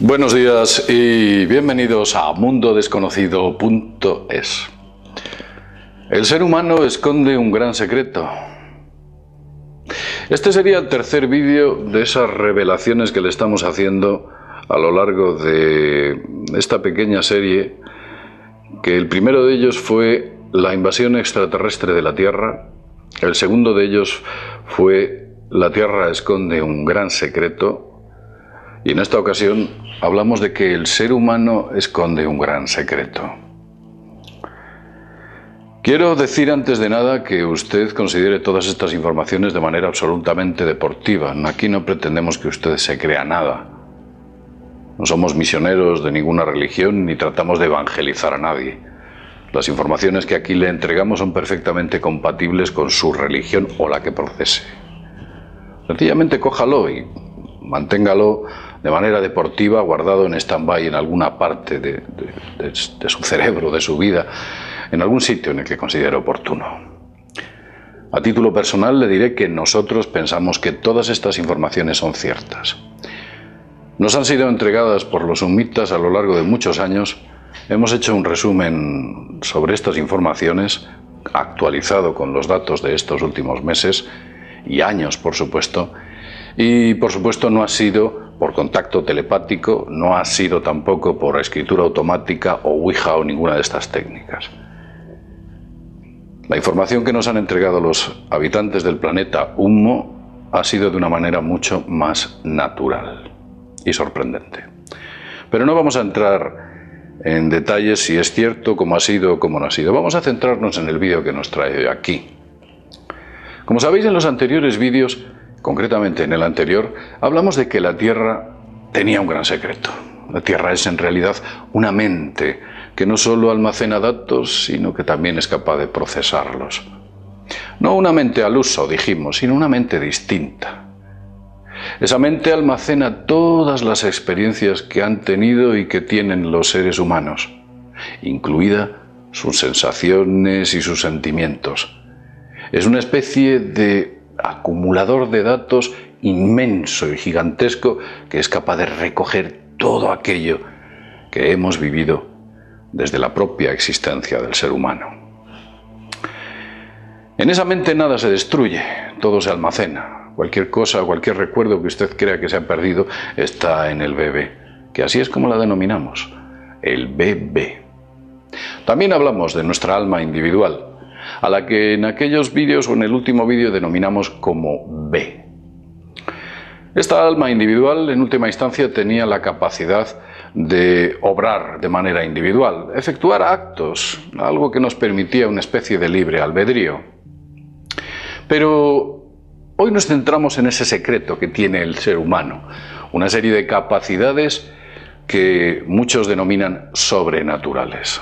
Buenos días y bienvenidos a mundodesconocido.es. El ser humano esconde un gran secreto. Este sería el tercer vídeo de esas revelaciones que le estamos haciendo a lo largo de esta pequeña serie, que el primero de ellos fue la invasión extraterrestre de la Tierra, el segundo de ellos fue la Tierra esconde un gran secreto, y en esta ocasión hablamos de que el ser humano esconde un gran secreto. Quiero decir antes de nada que usted considere todas estas informaciones de manera absolutamente deportiva. Aquí no pretendemos que usted se crea nada. No somos misioneros de ninguna religión ni tratamos de evangelizar a nadie. Las informaciones que aquí le entregamos son perfectamente compatibles con su religión o la que profese. Sencillamente cójalo y manténgalo de manera deportiva, guardado en stand-by en alguna parte de su cerebro, de su vida, en algún sitio en el que considere oportuno. A título personal le diré que nosotros pensamos que todas estas informaciones son ciertas. Nos han sido entregadas por los sumitas a lo largo de muchos años. Hemos hecho un resumen sobre estas informaciones, actualizado con los datos de estos últimos meses y años, por supuesto, y por supuesto no ha sido por contacto telepático, no ha sido tampoco por escritura automática o Ouija o ninguna de estas técnicas. La información que nos han entregado los habitantes del planeta Humo ha sido de una manera mucho más natural y sorprendente. Pero no vamos a entrar en detalles si es cierto, cómo ha sido o cómo no ha sido. Vamos a centrarnos en el vídeo que nos trae aquí. Como sabéis, en los anteriores vídeos, concretamente en el anterior, hablamos de que la Tierra tenía un gran secreto. La Tierra es en realidad una mente que no solo almacena datos, sino que también es capaz de procesarlos. No una mente al uso, dijimos, sino una mente distinta. Esa mente almacena todas las experiencias que han tenido y que tienen los seres humanos, incluida sus sensaciones y sus sentimientos. Es una especie de acumulador de datos inmenso y gigantesco que es capaz de recoger todo aquello que hemos vivido desde la propia existencia del ser humano. En esa mente nada se destruye, todo se almacena. Cualquier cosa, cualquier recuerdo que usted crea que se ha perdido está en el bebé, que así es como la denominamos, el bebé. También hablamos de nuestra alma individual, a la que en aquellos vídeos o en el último vídeo denominamos como B. Esta alma individual, en última instancia, tenía la capacidad de obrar de manera individual, efectuar actos, algo que nos permitía una especie de libre albedrío. Pero hoy nos centramos en ese secreto que tiene el ser humano, una serie de capacidades que muchos denominan sobrenaturales.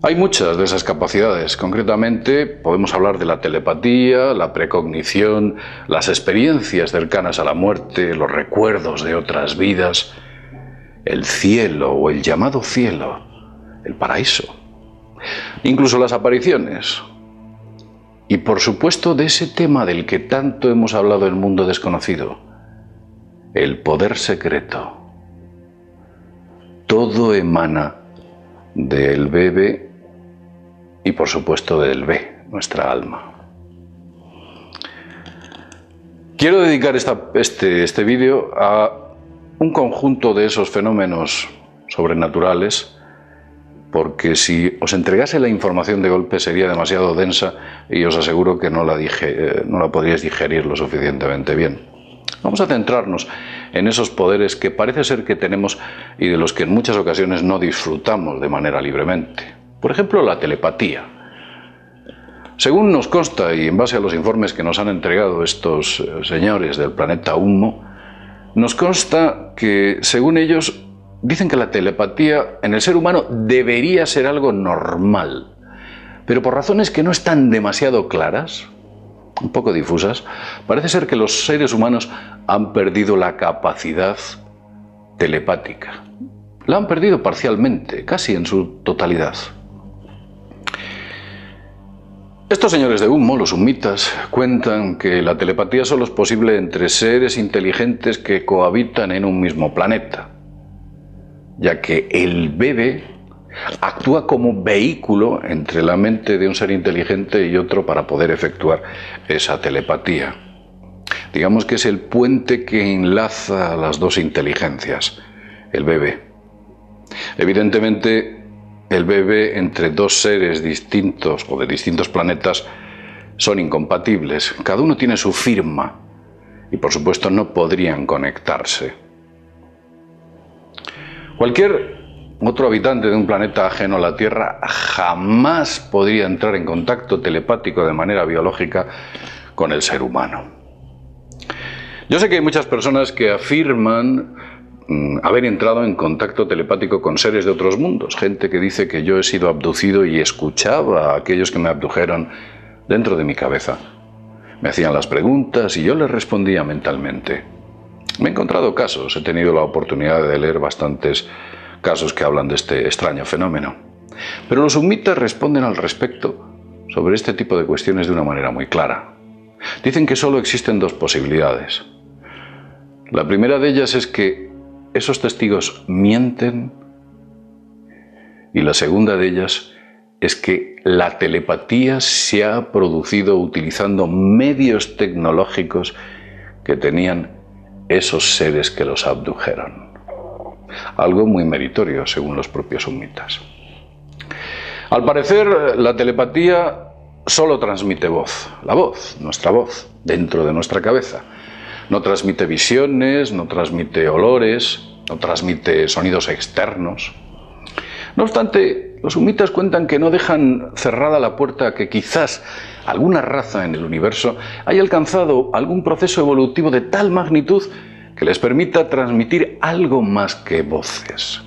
Hay muchas de esas capacidades. Concretamente podemos hablar de la telepatía, la precognición, las experiencias cercanas a la muerte, los recuerdos de otras vidas, el cielo o el llamado cielo, el paraíso, incluso las apariciones. Y por supuesto de ese tema del que tanto hemos hablado en Mundo Desconocido, el poder secreto. Todo emana del bebé y por supuesto del B, nuestra alma. Quiero dedicar este vídeo a un conjunto de esos fenómenos sobrenaturales, porque si os entregase la información de golpe sería demasiado densa y os aseguro que no la podríais digerir lo suficientemente bien. Vamos a centrarnos en esos poderes que parece ser que tenemos y de los que en muchas ocasiones no disfrutamos de manera libremente. Por ejemplo, la telepatía. Según nos consta, y en base a los informes que nos han entregado estos señores del planeta Humo, nos consta que, según ellos, dicen que la telepatía en el ser humano debería ser algo normal, pero por razones que no están demasiado claras, un poco difusas, parece ser que los seres humanos han perdido la capacidad telepática. La han perdido parcialmente, casi en su totalidad. Estos señores de humo, los sumitas, cuentan que la telepatía solo es posible entre seres inteligentes que cohabitan en un mismo planeta, ya que el bebé actúa como vehículo entre la mente de un ser inteligente y otro para poder efectuar esa telepatía. Digamos que es el puente que enlaza a las dos inteligencias, el bebé. Evidentemente, el bebé entre dos seres distintos o de distintos planetas son incompatibles. Cada uno tiene su firma y por supuesto no podrían conectarse. Cualquier otro habitante de un planeta ajeno a la Tierra jamás podría entrar en contacto telepático de manera biológica con el ser humano. Yo sé que hay muchas personas que afirman haber entrado en contacto telepático con seres de otros mundos, gente que dice que yo he sido abducido y escuchaba a aquellos que me abdujeron dentro de mi cabeza. Me hacían las preguntas y yo les respondía mentalmente. Me he encontrado casos, he tenido la oportunidad de leer bastantes casos que hablan de este extraño fenómeno. Pero los sumitas responden al respecto sobre este tipo de cuestiones de una manera muy clara. Dicen que solo existen dos posibilidades. La primera de ellas es que esos testigos mienten y la segunda de ellas es que la telepatía se ha producido utilizando medios tecnológicos que tenían esos seres que los abdujeron. Algo muy meritorio según los propios sumitas. Al parecer, la telepatía solo transmite voz, la voz, nuestra voz, dentro de nuestra cabeza. No transmite visiones, no transmite olores, no transmite sonidos externos. No obstante, los sumitas cuentan que no dejan cerrada la puerta a que quizás alguna raza en el universo haya alcanzado algún proceso evolutivo de tal magnitud que les permita transmitir algo más que voces.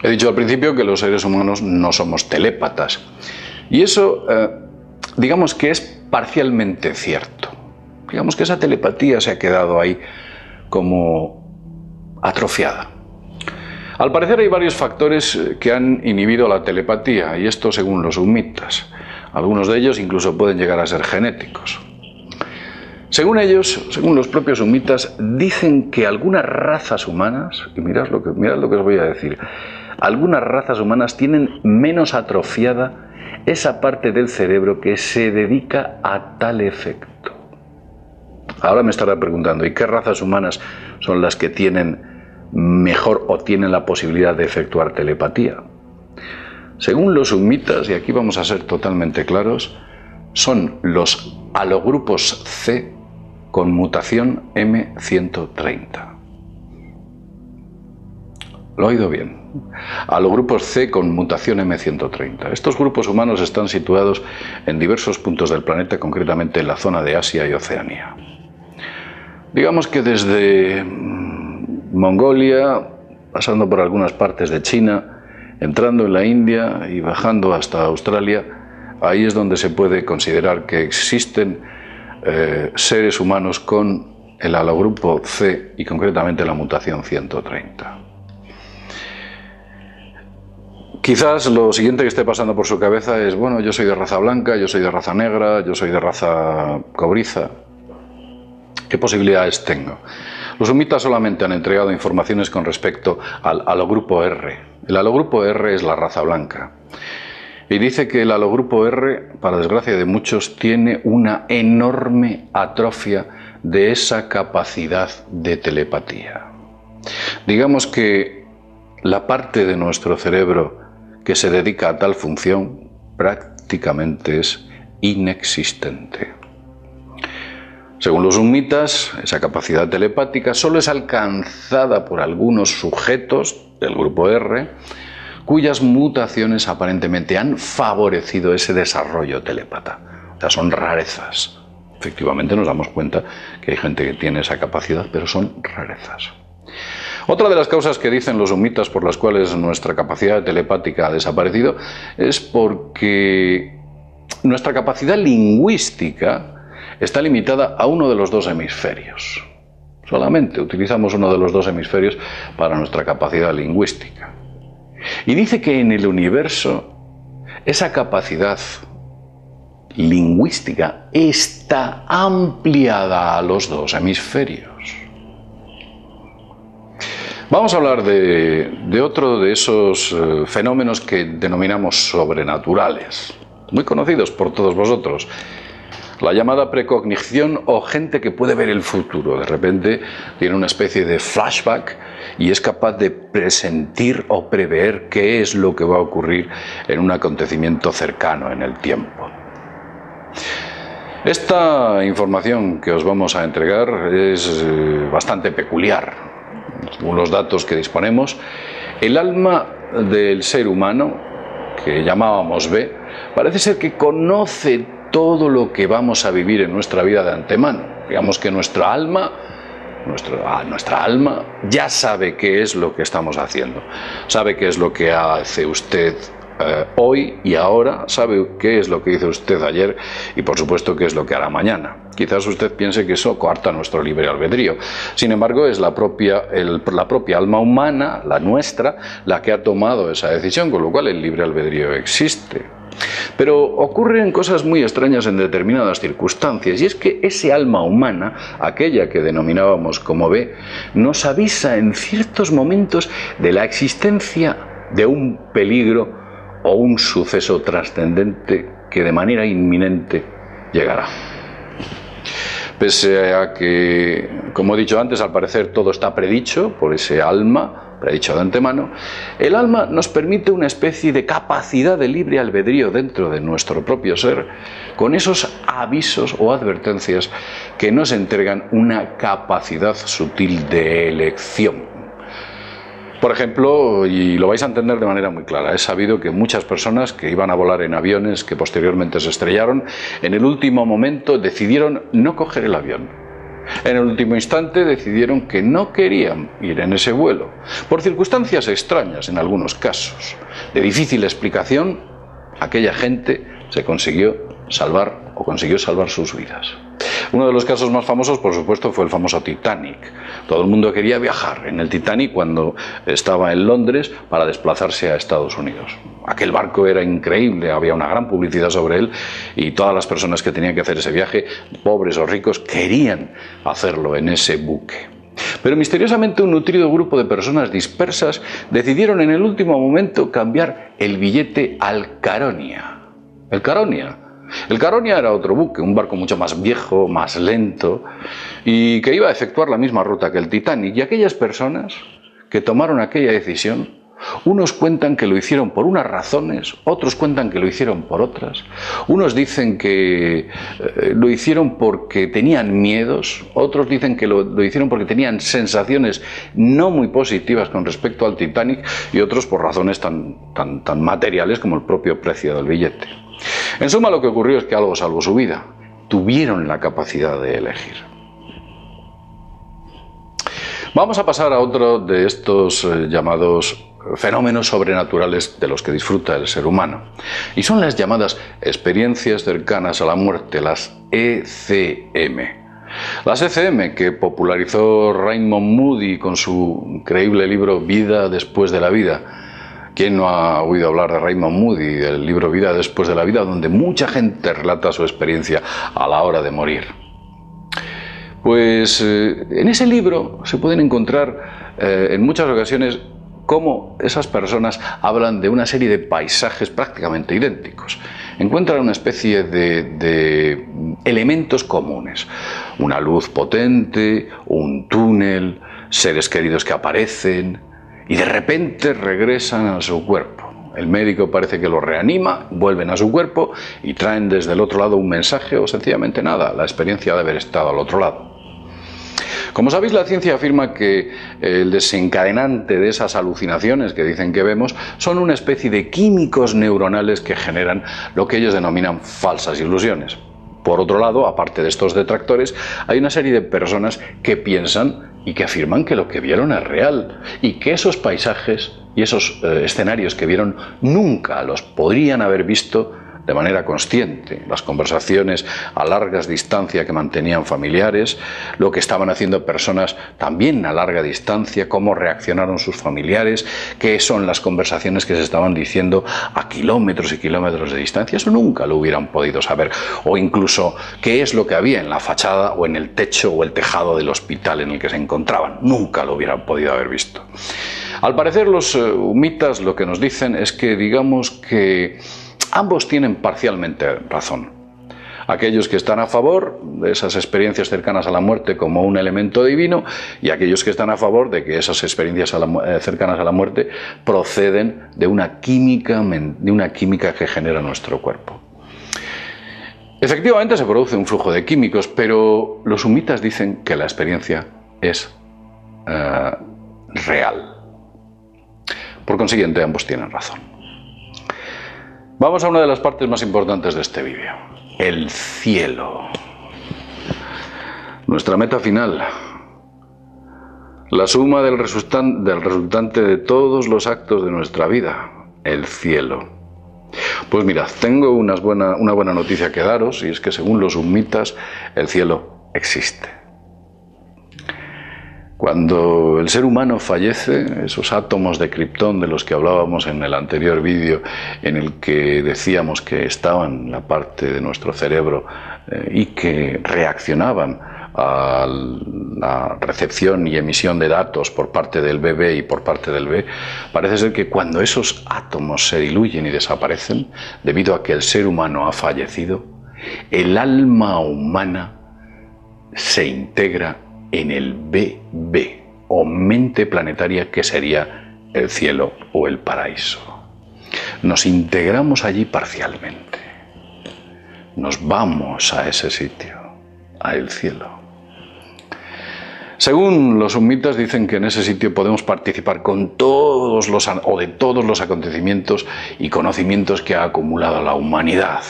He dicho al principio que los seres humanos no somos telépatas. Y eso, digamos que es parcialmente cierto. Digamos que esa telepatía se ha quedado ahí como atrofiada. Al parecer hay varios factores que han inhibido la telepatía, y esto según los sumitas. Algunos de ellos incluso pueden llegar a ser genéticos. Según ellos, según los propios sumitas, dicen que algunas razas humanas, y mirad lo que os voy a decir, algunas razas humanas tienen menos atrofiada esa parte del cerebro que se dedica a tal efecto. Ahora me estará preguntando, ¿y qué razas humanas son las que tienen mejor o tienen la posibilidad de efectuar telepatía? Según los sumitas, y aquí vamos a ser totalmente claros, son los halogrupos C con mutación M130. Lo he oído bien. Halogrupos C con mutación M130. Estos grupos humanos están situados en diversos puntos del planeta, concretamente en la zona de Asia y Oceanía. Digamos que desde Mongolia, pasando por algunas partes de China, entrando en la India y bajando hasta Australia, ahí es donde se puede considerar que existen seres humanos con el halogrupo C y concretamente la mutación 130. Quizás lo siguiente que esté pasando por su cabeza es, bueno, yo soy de raza blanca, yo soy de raza negra, yo soy de raza cobriza. ¿Qué posibilidades tengo? Los sumitas solamente han entregado informaciones con respecto al halogrupo R. El halogrupo R es la raza blanca. Y dice que el halogrupo R, para desgracia de muchos, tiene una enorme atrofia de esa capacidad de telepatía. Digamos que la parte de nuestro cerebro que se dedica a tal función prácticamente es inexistente. Según los sumitas, esa capacidad telepática solo es alcanzada por algunos sujetos del grupo R, cuyas mutaciones aparentemente han favorecido ese desarrollo telépata. O sea, son rarezas. Efectivamente nos damos cuenta que hay gente que tiene esa capacidad, pero son rarezas. Otra de las causas que dicen los sumitas por las cuales nuestra capacidad telepática ha desaparecido es porque nuestra capacidad lingüística está limitada a uno de los dos hemisferios. Solamente utilizamos uno de los dos hemisferios para nuestra capacidad lingüística. Y dice que en el universo esa capacidad lingüística está ampliada a los dos hemisferios. Vamos a hablar de otro de esos fenómenos que denominamos sobrenaturales, muy conocidos por todos vosotros. La llamada precognición, o gente que puede ver el futuro. De repente tiene una especie de flashback y es capaz de presentir o prever qué es lo que va a ocurrir en un acontecimiento cercano en el tiempo. Esta información que os vamos a entregar es bastante peculiar. Según los datos que disponemos, el alma del ser humano, que llamábamos B, parece ser que conoce todo lo que vamos a vivir en nuestra vida de antemano. Digamos que nuestra alma ya sabe qué es lo que estamos haciendo, sabe qué es lo que hace usted hoy y ahora, sabe qué es lo que hizo usted ayer y por supuesto qué es lo que hará mañana. Quizás usted piense que eso coarta nuestro libre albedrío. Sin embargo, es la propia alma humana, la nuestra, la que ha tomado esa decisión, con lo cual el libre albedrío existe. Pero ocurren cosas muy extrañas en determinadas circunstancias, y es que ese alma humana, aquella que denominábamos como B, nos avisa en ciertos momentos de la existencia de un peligro o un suceso trascendente que de manera inminente llegará. Pese a que, como he dicho antes, al parecer todo está predicho por ese alma, predicho de antemano, el alma nos permite una especie de capacidad de libre albedrío dentro de nuestro propio ser, con esos avisos o advertencias que nos entregan una capacidad sutil de elección. Por ejemplo, y lo vais a entender de manera muy clara, es sabido que muchas personas que iban a volar en aviones que posteriormente se estrellaron, en el último momento decidieron no coger el avión. En el último instante decidieron que no querían ir en ese vuelo, por circunstancias extrañas en algunos casos. De difícil explicación, aquella gente se consiguió salvar sus vidas. Uno de los casos más famosos, por supuesto, fue el famoso Titanic. Todo el mundo quería viajar en el Titanic cuando estaba en Londres para desplazarse a Estados Unidos. Aquel barco era increíble, había una gran publicidad sobre él y todas las personas que tenían que hacer ese viaje, pobres o ricos, querían hacerlo en ese buque. Pero misteriosamente un nutrido grupo de personas dispersas decidieron en el último momento cambiar el billete al Caronia. El Caronia era otro buque, un barco mucho más viejo, más lento, y que iba a efectuar la misma ruta que el Titanic. Y aquellas personas que tomaron aquella decisión, unos cuentan que lo hicieron por unas razones, otros cuentan que lo hicieron por otras. Unos dicen que lo hicieron porque tenían miedos, otros dicen que lo hicieron porque tenían sensaciones no muy positivas con respecto al Titanic, y otros por razones tan materiales como el propio precio del billete. En suma, lo que ocurrió es que algo salvó su vida. Tuvieron la capacidad de elegir. Vamos a pasar a otro de estos llamados fenómenos sobrenaturales de los que disfruta el ser humano. Y son las llamadas experiencias cercanas a la muerte, las ECM. Las ECM, que popularizó Raymond Moody con su increíble libro Vida después de la vida. ¿Quién no ha oído hablar de Raymond Moody, del libro Vida después de la vida, donde mucha gente relata su experiencia a la hora de morir? Pues en ese libro se pueden encontrar en muchas ocasiones cómo esas personas hablan de una serie de paisajes prácticamente idénticos. Encuentran una especie de elementos comunes. Una luz potente, un túnel, seres queridos que aparecen y de repente regresan a su cuerpo. El médico parece que los reanima, vuelven a su cuerpo y traen desde el otro lado un mensaje o sencillamente nada, la experiencia de haber estado al otro lado. Como sabéis, la ciencia afirma que el desencadenante de esas alucinaciones que dicen que vemos son una especie de químicos neuronales que generan lo que ellos denominan falsas ilusiones. Por otro lado, aparte de estos detractores, hay una serie de personas que piensan y que afirman que lo que vieron es real y que esos paisajes y esos escenarios que vieron nunca los podrían haber visto de manera consciente, las conversaciones a largas distancias que mantenían familiares, lo que estaban haciendo personas también a larga distancia, cómo reaccionaron sus familiares, qué son las conversaciones que se estaban diciendo a kilómetros y kilómetros de distancia. Eso nunca lo hubieran podido saber. O incluso qué es lo que había en la fachada o en el techo o el tejado del hospital en el que se encontraban. Nunca lo hubieran podido haber visto. Al parecer los humitas lo que nos dicen es que digamos que ambos tienen parcialmente razón. Aquellos que están a favor de esas experiencias cercanas a la muerte como un elemento divino y aquellos que están a favor de que esas experiencias cercanas a la muerte proceden de una química que genera nuestro cuerpo. Efectivamente se produce un flujo de químicos, pero los humitas dicen que la experiencia es real. Por consiguiente, ambos tienen razón. Vamos a una de las partes más importantes de este vídeo: el cielo. Nuestra meta final. La suma del resultante de todos los actos de nuestra vida, el cielo. Pues mirad, tengo una buena noticia que daros, y es que según los humitas, el cielo existe. Cuando el ser humano fallece, esos átomos de kriptón de los que hablábamos en el anterior vídeo, en el que decíamos que estaban en la parte de nuestro cerebro y que reaccionaban a la recepción y emisión de datos por parte del bebé y por parte del B, parece ser que cuando esos átomos se diluyen y desaparecen, debido a que el ser humano ha fallecido, el alma humana se integra en el BB, o mente planetaria, que sería el cielo o el paraíso. Nos integramos allí parcialmente. Nos vamos a ese sitio, a el cielo. Según los humitas, dicen que en ese sitio podemos participar con todos los acontecimientos y conocimientos que ha acumulado la humanidad.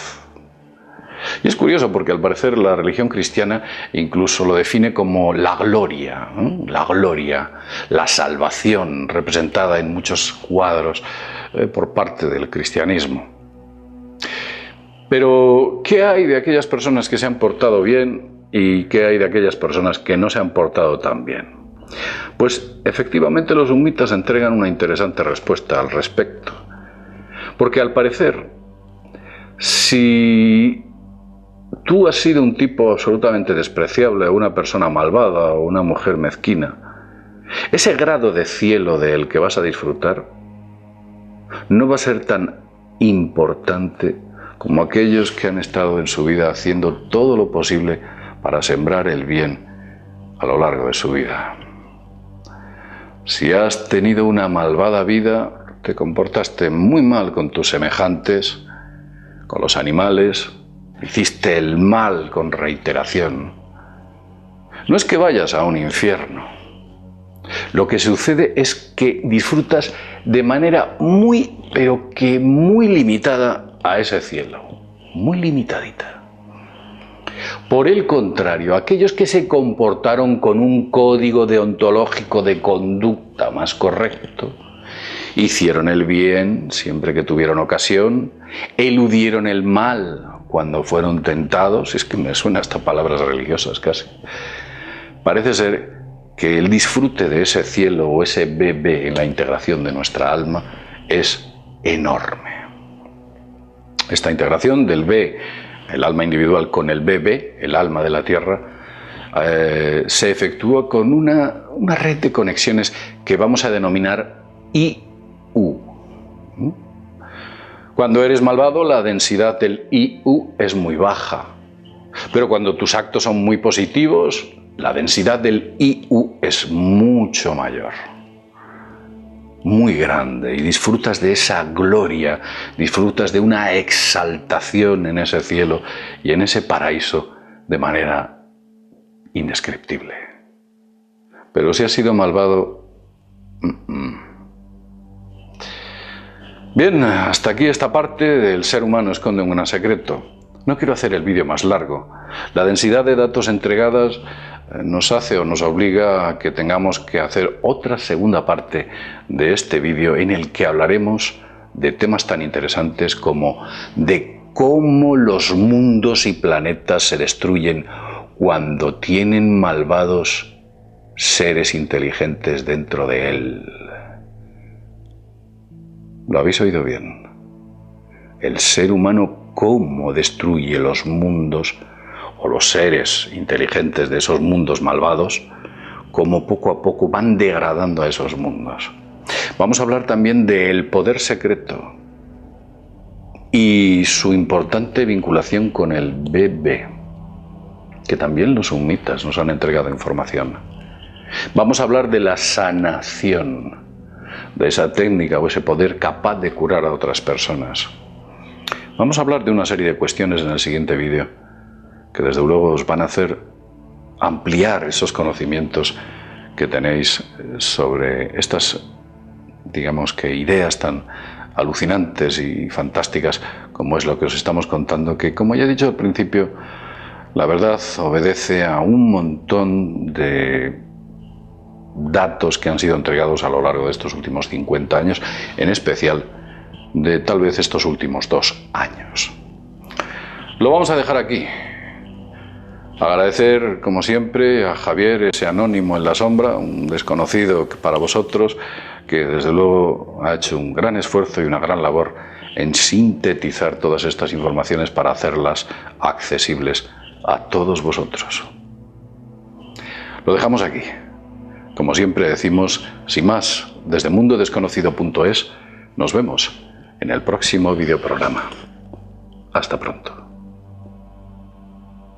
Y es curioso porque al parecer la religión cristiana incluso lo define como la gloria, ¿no? La gloria, la salvación, representada en muchos cuadros por parte del cristianismo. Pero, ¿qué hay de aquellas personas que se han portado bien y qué hay de aquellas personas que no se han portado tan bien? Pues efectivamente los humitas entregan una interesante respuesta al respecto. Porque al parecer, si tú has sido un tipo absolutamente despreciable, o una persona malvada, o una mujer mezquina, ese grado de cielo del que vas a disfrutar no va a ser tan importante como aquellos que han estado en su vida haciendo todo lo posible para sembrar el bien a lo largo de su vida. Si has tenido una malvada vida, te comportaste muy mal con tus semejantes, con los animales, hiciste el mal con reiteración. No es que vayas a un infierno. Lo que sucede es que disfrutas de manera pero que muy limitada a ese cielo. Muy limitadita. Por el contrario, aquellos que se comportaron con un código deontológico de conducta más correcto, hicieron el bien siempre que tuvieron ocasión, eludieron el mal cuando fueron tentados, es que me suena hasta palabras religiosas casi. Parece ser que el disfrute de ese cielo o ese bebé en la integración de nuestra alma es enorme. Esta integración del B, el alma individual, con el bebé, el alma de la tierra, se efectúa con una red de conexiones que vamos a denominar IU. Cuando eres malvado, la densidad del IU es muy baja. Pero cuando tus actos son muy positivos, la densidad del IU es mucho mayor. Muy grande. Y disfrutas de esa gloria, disfrutas de una exaltación en ese cielo y en ese paraíso de manera indescriptible. Pero si has sido malvado... Bien, hasta aquí esta parte del ser humano esconde un gran secreto. No quiero hacer el vídeo más largo. La densidad de datos entregadas nos hace o nos obliga a que tengamos que hacer otra segunda parte de este vídeo en el que hablaremos de temas tan interesantes como de cómo los mundos y planetas se destruyen cuando tienen malvados seres inteligentes dentro de él. Lo habéis oído bien. El ser humano, cómo destruye los mundos o los seres inteligentes de esos mundos malvados, cómo poco a poco van degradando a esos mundos. Vamos a hablar también del poder secreto y su importante vinculación con el bebé, que también los sumitas nos han entregado información. Vamos a hablar de la sanación, de esa técnica o ese poder capaz de curar a otras personas. Vamos a hablar de una serie de cuestiones en el siguiente vídeo, que desde luego os van a hacer ampliar esos conocimientos que tenéis sobre estas, digamos que ideas tan alucinantes y fantásticas como es lo que os estamos contando, que como ya he dicho al principio, la verdad obedece a un montón de datos que han sido entregados a lo largo de estos últimos 50 años, en especial de tal vez estos últimos 2 años. Lo vamos a dejar aquí. Agradecer, como siempre, a Javier, ese anónimo en la sombra, un desconocido para vosotros, que desde luego ha hecho un gran esfuerzo y una gran labor en sintetizar todas estas informaciones para hacerlas accesibles a todos vosotros. Lo dejamos aquí. Como siempre decimos, sin más, desde mundodesconocido.es, nos vemos en el próximo videoprograma. Hasta pronto.